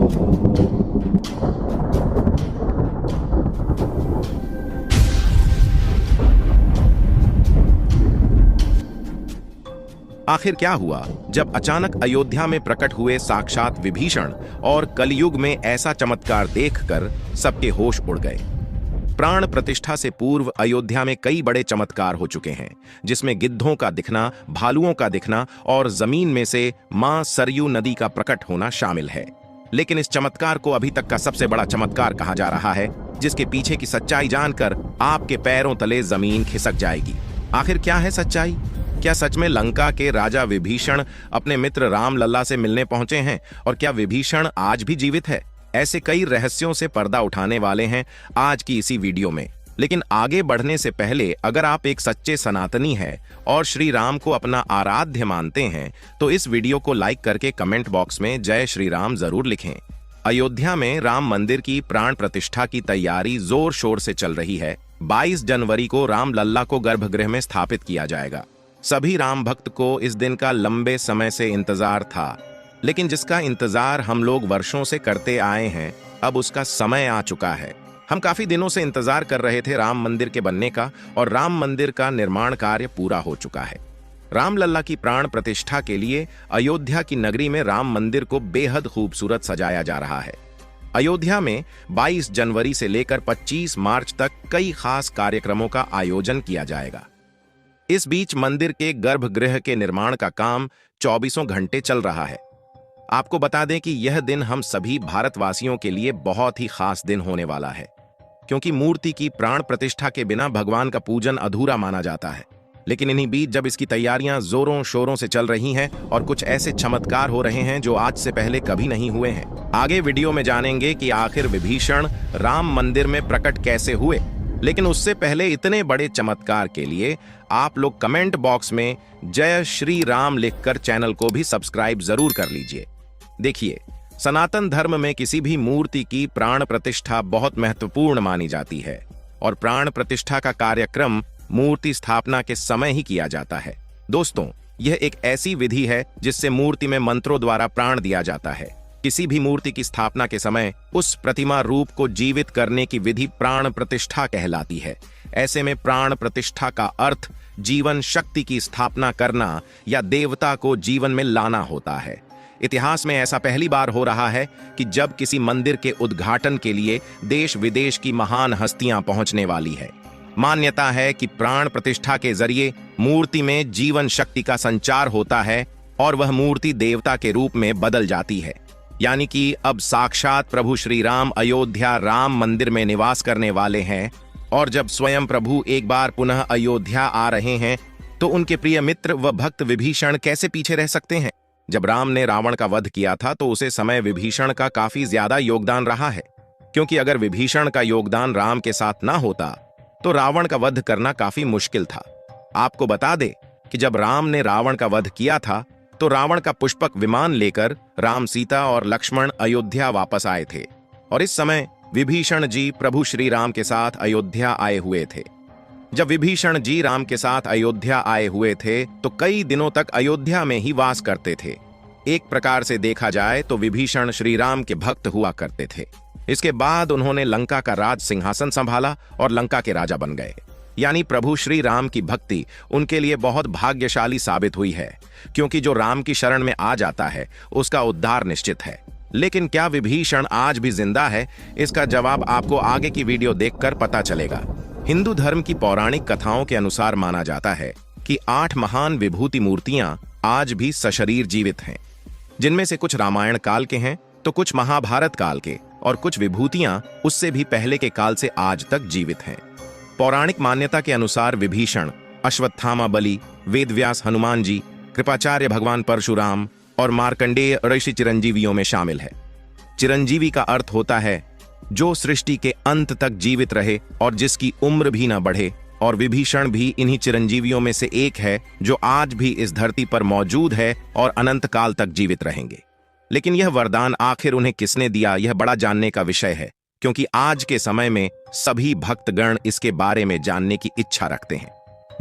आखिर क्या हुआ जब अचानक अयोध्या में प्रकट हुए साक्षात विभीषण और कलयुग में ऐसा चमत्कार देखकर सबके होश उड़ गए। प्राण प्रतिष्ठा से पूर्व अयोध्या में कई बड़े चमत्कार हो चुके हैं, जिसमें गिद्धों का दिखना, भालुओं का दिखना और जमीन में से मां सरयू नदी का प्रकट होना शामिल है। लेकिन इस चमत्कार को अभी तक का सबसे बड़ा चमत्कार कहा जा रहा है, जिसके पीछे की सच्चाई जानकर आपके पैरों तले जमीन खिसक जाएगी। आखिर क्या है सच्चाई? क्या सच में लंका के राजा विभीषण अपने मित्र राम लल्ला से मिलने पहुंचे हैं? और क्या विभीषण आज भी जीवित है? ऐसे कई रहस्यों से पर्दा उठाने वाले हैं आज की इसी वीडियो में। लेकिन आगे बढ़ने से पहले अगर आप एक सच्चे सनातनी हैं और श्री राम को अपना आराध्य मानते हैं तो इस वीडियो को लाइक करके कमेंट बॉक्स में जय श्री राम जरूर लिखें। अयोध्या में राम मंदिर की प्राण प्रतिष्ठा की तैयारी जोर शोर से चल रही है। 22 जनवरी को राम लल्ला को गर्भगृह में स्थापित किया जाएगा। सभी राम भक्त को इस दिन का लंबे समय से इंतजार था, लेकिन जिसका इंतजार हम लोग वर्षों से करते आए हैं, अब उसका समय आ चुका है। हम काफी दिनों से इंतजार कर रहे थे राम मंदिर के बनने का, और राम मंदिर का निर्माण कार्य पूरा हो चुका है। राम लल्ला की प्राण प्रतिष्ठा के लिए अयोध्या की नगरी में राम मंदिर को बेहद खूबसूरत सजाया जा रहा है। अयोध्या में 22 जनवरी से लेकर 25 मार्च तक कई खास कार्यक्रमों का आयोजन किया जाएगा। इस बीच मंदिर के गर्भगृह के निर्माण का काम 24 घंटे चल रहा है। आपको बता दें कि यह दिन हम सभी भारतवासियों के लिए बहुत ही खास दिन होने वाला है, क्योंकि मूर्ति की प्राण प्रतिष्ठा के बिना भगवान का पूजन अधूरा माना जाता है। लेकिन इन्हीं बीच जब इसकी तैयारियां जोरों शोरों से चल रही हैं और कुछ ऐसे चमत्कार हो रहे हैं जो आज से पहले कभी नहीं हुए हैं। आगे वीडियो में जानेंगे कि आखिर विभीषण राम मंदिर में प्रकट कैसे हुए। लेकिन उससे पहले इतने बड़े चमत्कार के लिए आप लोग कमेंट बॉक्स में जय श्री राम लिखकर चैनल को भी सब्सक्राइब जरूर कर लीजिए। देखिए, सनातन धर्म में किसी भी मूर्ति की प्राण प्रतिष्ठा बहुत महत्वपूर्ण मानी जाती है, और प्राण प्रतिष्ठा का कार्यक्रम मूर्ति स्थापना के समय ही किया जाता है। दोस्तों, यह एक ऐसी विधि है जिससे मूर्ति में मंत्रों द्वारा प्राण दिया जाता है। किसी भी मूर्ति की स्थापना के समय उस प्रतिमा रूप को जीवित करने की विधि प्राण प्रतिष्ठा कहलाती है। ऐसे में प्राण प्रतिष्ठा का अर्थ जीवन शक्ति की स्थापना करना या देवता को जीवन में लाना होता है। इतिहास में ऐसा पहली बार हो रहा है कि जब किसी मंदिर के उद्घाटन के लिए देश विदेश की महान हस्तियां पहुंचने वाली है। मान्यता है कि प्राण प्रतिष्ठा के जरिए मूर्ति में जीवन शक्ति का संचार होता है और वह मूर्ति देवता के रूप में बदल जाती है। यानी कि अब साक्षात प्रभु श्री राम अयोध्या राम मंदिर में निवास करने वाले हैं, और जब स्वयं प्रभु एक बार पुनः अयोध्या आ रहे हैं तो उनके प्रिय मित्र व भक्त विभीषण कैसे पीछे रह सकते हैं। जब राम ने रावण का वध किया था तो उसे समय विभीषण का काफी ज्यादा योगदान रहा है, क्योंकि अगर विभीषण का योगदान राम के साथ ना होता तो रावण का वध करना काफी मुश्किल था। आपको बता दे कि जब राम ने रावण का वध किया था तो रावण का पुष्पक विमान लेकर राम, सीता और लक्ष्मण अयोध्या वापस आए थे, और इस समय विभीषण जी प्रभु श्री राम के साथ अयोध्या आए हुए थे। जब विभीषण जी राम के साथ अयोध्या आए हुए थे तो कई दिनों तक अयोध्या में ही वास करते थे। एक प्रकार से देखा जाए तो विभीषण श्री राम के भक्त हुआ करते थे। इसके बाद उन्होंने लंका का राज सिंहासन संभाला और लंका के राजा बन गए। यानी प्रभु श्री राम की भक्ति उनके लिए बहुत भाग्यशाली साबित हुई है, क्योंकि जो राम की शरण में आ जाता है उसका उद्धार निश्चित है। लेकिन क्या विभीषण आज भी जिंदा है? इसका जवाब आपको आगे की वीडियो देखकर पता चलेगा। हिंदू धर्म की पौराणिक कथाओं के अनुसार माना जाता है कि 8 महान विभूति मूर्तियां आज भी सशरीर जीवित हैं, जिनमें से कुछ रामायण काल के हैं तो कुछ महाभारत काल के, और कुछ विभूतियां उससे भी पहले के काल से आज तक जीवित हैं। पौराणिक मान्यता के अनुसार विभीषण, अश्वत्थामा बलि, वेदव्यास हनुमान जी, कृपाचार्य भगवान परशुराम और मार्कंडेय ऋषि चिरंजीवियों में शामिल है। चिरंजीवी का अर्थ होता है जो सृष्टि के अंत तक जीवित रहे और जिसकी उम्र भी न बढ़े, और विभीषण भी इन्हीं चिरंजीवियों में से एक है जो आज भी इस धरती पर मौजूद है और अनंत काल तक जीवित रहेंगे। लेकिन यह वरदान आखिर उन्हें किसने दिया, यह बड़ा जानने का विषय है, क्योंकि आज के समय में सभी भक्तगण इसके बारे में जानने की इच्छा रखते हैं।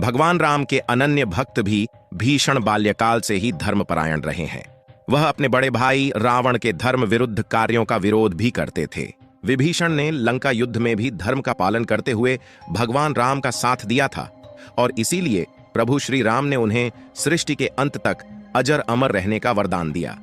भगवान राम के अनन्य भक्त भी भीषण बाल्यकाल से ही धर्मपरायण रहे हैं। वह अपने बड़े भाई रावण के धर्म विरुद्ध कार्यों का विरोध भी करते थे। विभीषण ने लंका युद्ध में भी धर्म का पालन करते हुए भगवान राम का साथ दिया था और इसीलिए प्रभु श्री राम ने उन्हें सृष्टि के अंत तक अजर अमर रहने का वरदान दिया।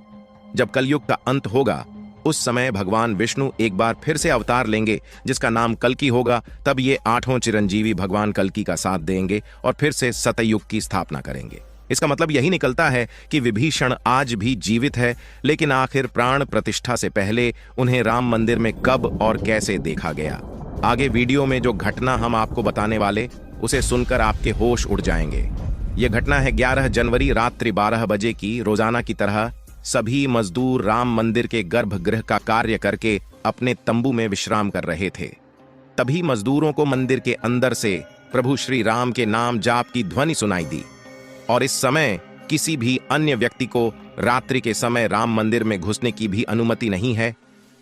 जब कलयुग का अंत होगा उस समय भगवान विष्णु एक बार फिर से अवतार लेंगे जिसका नाम कल्कि होगा। तब ये 8 चिरंजीवी भगवान कल्कि का साथ देंगे और फिर से सतयुग की स्थापना करेंगे। इसका मतलब यही निकलता है कि विभीषण आज भी जीवित है, लेकिन आखिर प्राण प्रतिष्ठा से पहले उन्हें राम मंदिर में कब और कैसे देखा गया। आगे वीडियो में जो घटना हम आपको बताने वाले उसे सुनकर आपके होश उड़ जाएंगे। यह घटना है 11 जनवरी रात्रि 12 बजे की। रोजाना की तरह सभी मजदूर राम मंदिर के गर्भगृह का कार्य करके अपने तंबू में विश्राम कर रहे थे। तभी मजदूरों को मंदिर के अंदर से प्रभु श्री राम के नाम जाप की ध्वनि सुनाई दी और इस समय किसी भी अन्य व्यक्ति को रात्रि के समय राम मंदिर में घुसने की भी अनुमति नहीं है।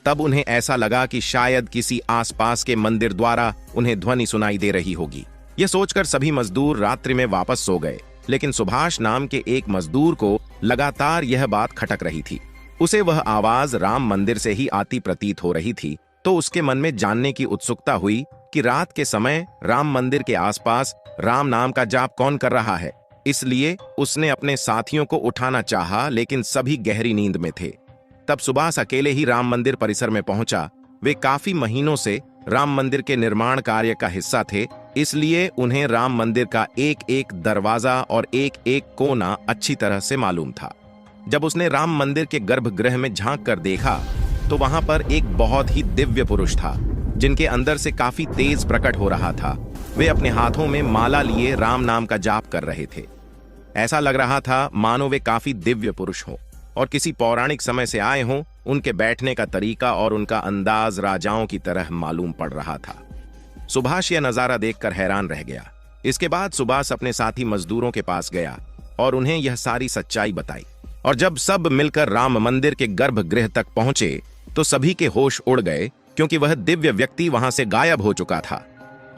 तब उन्हें ऐसा लगा कि शायद किसी आसपास के मंदिर द्वारा उन्हें ध्वनि सुनाई दे रही होगी। यह सोचकर सभी मजदूर रात्रि में वापस सो गए, लेकिन सुभाष नाम के एक मजदूर को लगातार यह बात खटक रही थी। उसे वह आवाज राम मंदिर से ही आती प्रतीत हो रही थी, तो उसके मन में जानने की उत्सुकता हुई कि रात के समय राम मंदिर के आसपास राम नाम का जाप कौन कर रहा है। इसलिए उसने अपने साथियों को उठाना चाहा, लेकिन सभी गहरी नींद में थे। तब सुभाष अकेले ही राम मंदिर परिसर में पहुंचा। वे काफी महीनों से राम मंदिर के निर्माण कार्य का हिस्सा थे, इसलिए उन्हें राम मंदिर का एक एक दरवाजा और एक एक कोना अच्छी तरह से मालूम था। जब उसने राम मंदिर के गर्भगृह में झांक कर देखा तो वहां पर एक बहुत ही दिव्य पुरुष था, जिनके अंदर से काफी तेज प्रकट हो रहा था। वे अपने हाथों में माला लिए राम नाम का जाप कर रहे थे। ऐसा लग रहा था मानो वे काफी दिव्य पुरुष हों और किसी पौराणिक समय से आए हों। उनके बैठने का तरीका और उनका अंदाज राजाओं की तरह मालूम पड़ रहा था। सुभाष यह नजारा देखकर हैरान रह गया। इसके बाद सुभाष अपने साथी मजदूरों के पास गया और उन्हें यह सारी सच्चाई बताई। और जब सब मिलकर राम मंदिर के गर्भगृह तक पहुंचे तो सभी के होश उड़ गए, क्योंकि वह दिव्य व्यक्ति वहां से गायब हो चुका था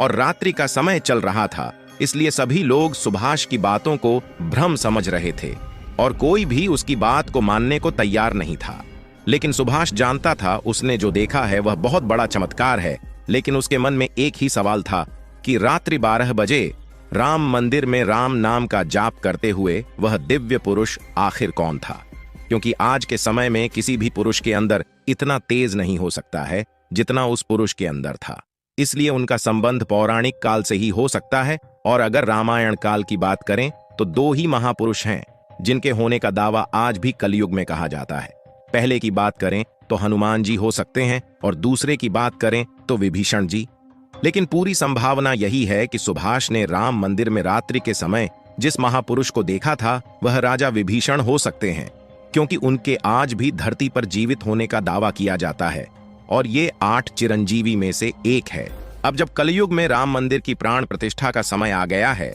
और रात्रि का समय चल रहा था। इसलिए सभी लोग सुभाष की बातों को भ्रम समझ रहे थे और कोई भी उसकी बात को मानने को तैयार नहीं था। लेकिन सुभाष जानता था उसने जो देखा है वह बहुत बड़ा चमत्कार है। लेकिन उसके मन में एक ही सवाल था कि रात्रि 12 बजे राम मंदिर में राम नाम का जाप करते हुए वह दिव्य पुरुष आखिर कौन था, क्योंकि आज के समय में किसी भी पुरुष के अंदर इतना तेज नहीं हो सकता है जितना उस पुरुष के अंदर था। इसलिए उनका संबंध पौराणिक काल से ही हो सकता है। और अगर रामायण काल की बात करें तो 2 ही महापुरुष हैं जिनके होने का दावा आज भी कलयुग में कहा जाता है। पहले की बात करें तो हनुमान जी हो सकते हैं और दूसरे की बात करें तो विभीषण जी। लेकिन पूरी संभावना यही है कि सुभाष ने राम मंदिर में रात्रि के समय जिस महापुरुष को देखा था वह राजा विभीषण हो सकते हैं, क्योंकि उनके आज भी धरती पर जीवित होने का दावा किया जाता है और ये 8 चिरंजीवी में से एक है। अब जब कलयुग में राम मंदिर की प्राण प्रतिष्ठा का समय आ गया है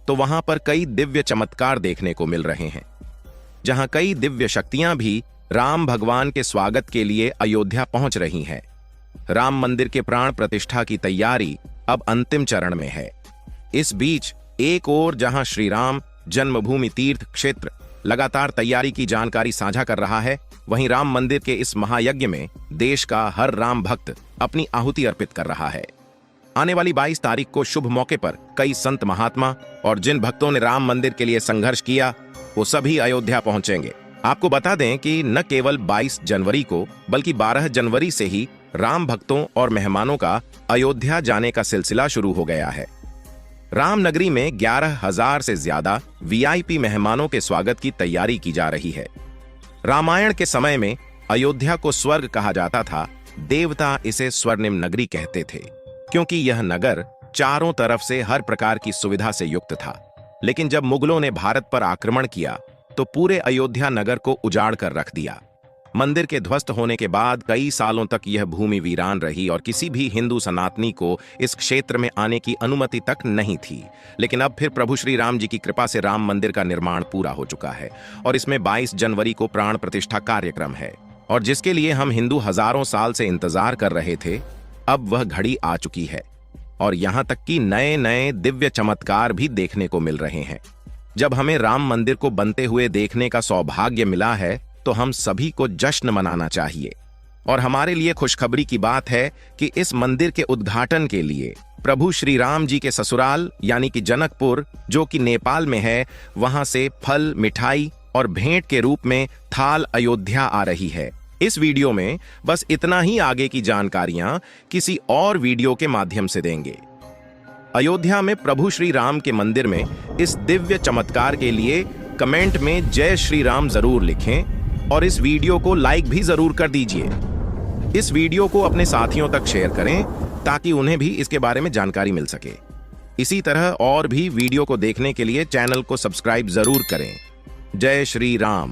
तो वहां पर कई दिव्य चमत्कार देखने को मिल रहे हैं, जहां कई दिव्य शक्तियां भी राम भगवान के स्वागत के लिए अयोध्या पहुंच रही हैं। राम मंदिर के प्राण प्रतिष्ठा की तैयारी अब अंतिम चरण में है। इस बीच एक ओर जहां श्री राम जन्मभूमि तीर्थ क्षेत्र लगातार तैयारी की जानकारी साझा कर रहा है, वहीं राम मंदिर के इस महायज्ञ में देश का हर राम भक्त अपनी आहुति अर्पित कर रहा है। आने वाली 22 तारीख को शुभ मौके पर कई संत महात्मा और जिन भक्तों ने राम मंदिर के लिए संघर्ष किया वो सभी अयोध्या पहुंचेंगे। आपको बता दें कि न केवल 22 जनवरी को बल्कि 12 जनवरी से ही राम भक्तों और मेहमानों का अयोध्या जाने का सिलसिला शुरू हो गया है। राम नगरी में 11,000 से ज्यादा वीआईपी मेहमानों के स्वागत की तैयारी की जा रही है। रामायण के समय में अयोध्या को स्वर्ग कहा जाता था। देवता इसे स्वर्णिम नगरी कहते थे, क्योंकि यह नगर चारों तरफ से हर प्रकार की सुविधा से युक्त था। लेकिन जब मुगलों ने भारत पर आक्रमण किया तो पूरे अयोध्या नगर को उजाड़ कर रख दिया। मंदिर के ध्वस्त होने के बाद कई सालों तक यह भूमि वीरान रही और किसी भी हिंदू सनातनी को इस क्षेत्र में आने की अनुमति तक नहीं थी। लेकिन अब फिर प्रभु श्री राम जी की कृपा से राम मंदिर का निर्माण पूरा हो चुका है और इसमें 22 जनवरी को प्राण प्रतिष्ठा कार्यक्रम है, और जिसके लिए हम हिंदू हजारों साल से इंतजार कर रहे थे। अब वह घड़ी आ चुकी है और यहां तक कि नए नए दिव्य चमत्कार भी देखने को मिल रहे हैं। जब हमें राम मंदिर को बनते हुए देखने का सौभाग्य मिला है तो हम सभी को जश्न मनाना चाहिए। और हमारे लिए खुशखबरी की बात है कि इस मंदिर के उद्घाटन के लिए प्रभु श्री राम जी के ससुराल यानी कि जनकपुर, जो कि नेपाल में है, वहां से फल, मिठाई और भेंट के रूप में थाल अयोध्या आ रही है। इस वीडियो में बस इतना ही, आगे की जानकारियां किसी और वीडियो के माध्यम से देंगे। अयोध्या में प्रभु श्री राम के मंदिर में इस दिव्य चमत्कार के लिए कमेंट में जय श्री राम जरूर लिखें और इस वीडियो को लाइक भी जरूर कर दीजिए। इस वीडियो को अपने साथियों तक शेयर करें ताकि उन्हें भी इसके बारे में जानकारी मिल सके। इसी तरह और भी वीडियो को देखने के लिए चैनल को सब्सक्राइब जरूर करें। जय श्री राम।